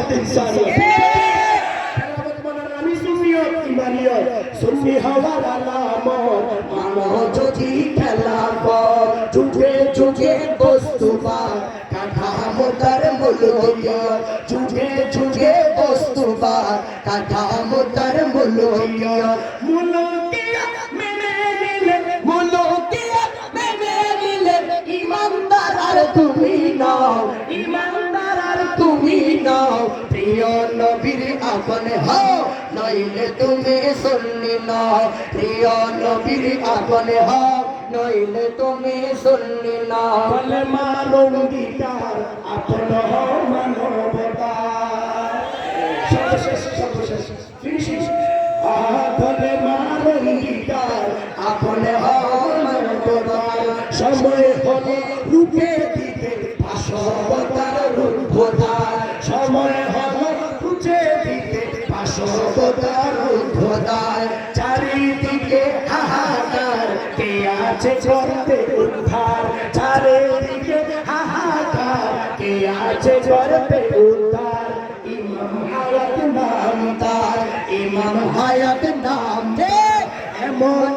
খেলাফত ইনসানিয়ত খেলাফত মানে আমি সুন্নিয়ত ইমানিয়ত সুন্নি হওয়ার আলামত মানো যদি খেলাফত যুগে যুগে বস্তুবাদ কাঠামোটার মূল্যনীয় যুগে যুগে বস্তুবাদ কাঠামোটার মূল্যনীয় মুলকিয়াত মেনে নিলে মুলকিয়াত মেনে নিলে ইমানদার আর তুমি নও ইমানদার আর তুমি নও প্রিয় নবীর আপন হও নইলে তুমি সুন্নি নও প্রিয় নবীর আপন হও নইলে তুমি সুন্নি নও কলমা রঙ্গিতার আপন হও মানবতা সর্বশেষ ফিনিশিং কলমা রঙ্গিতার আপন হও মানবতা সময় হলে রূপে দিতে পাশবতার রূপধার সময় হলে খুঁজে দিতে পাশবতার রূপধার চারিদিকে হাহাকার কে আছে করতে উদ্ধার চারিদিকে হাহাকার কে আছে করতে উদ্ধার ইমাম হায়াত নাম তার ইমাম হায়াত নাম দে এমন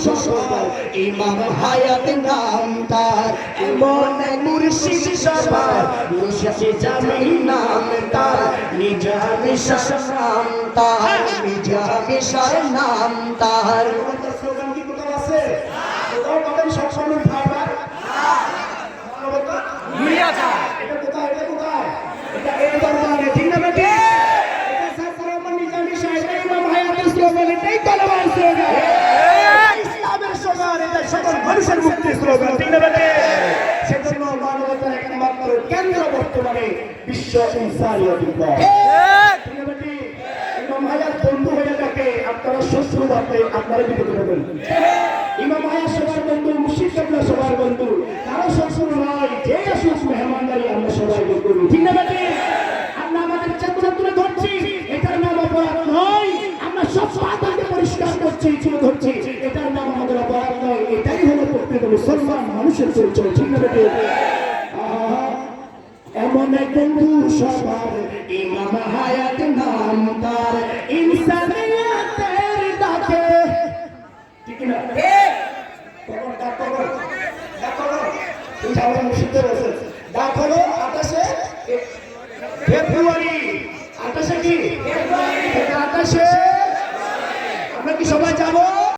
সবার ইমাম হায়াত নাম তার এমন মুর্শিদ সবার মুর্শিদ জামি নাম তার নিজামি শাহ নাম তার নিজামি শাহ নাম তার স্লোগান কি কোথাও আছে কোথাও পাবেন সব সময় ভাইবার এটা কোথায় এটা এই দরবারে ঠিক না বেটি এটা সাফর রহমান নিজামি শাহ এটা ইমাম হায়াতের স্লোগান এটাই কলমার স্লোগান ইসলামের স্লোগান এটা সকল মানুষের মুক্তির স্লোগান ঠিক না বেটি সেজন্য মানবতার একমাত্র কেন্দ্র বর্তমানে বিশ্ব ইনসানিয়ত ঠিক না বেটি ইমাম হায়াত বন্ধু হয়ে থাকে আপনারা শত্রু ভাবতে আপনারা বিপদ হবেন ইমাম হায়াত সবার বন্ধু মুর্শিদ কেবলা সবার বন্ধু কারো শত্রু নয় যে আসুক মেহমানদারি আমরা সবাই করি ঠিক না বেটি আমরা আমাদের চেতনা তুলে ধরছি এটার নাম অপরাধ নয় আমরা সব পাতাকে পরিষ্কার করছি তুলে ধরছি এটার নাম আমাদের অপরাধ নয় এটাই হলো প্রকৃত মুসলমান মানুষের পরিচয় ঠিক না বেটি এমন এক বন্ধু সবার ইমাম হায়াত নাম তার ইনসানিয়তের ডাকে ঠিক না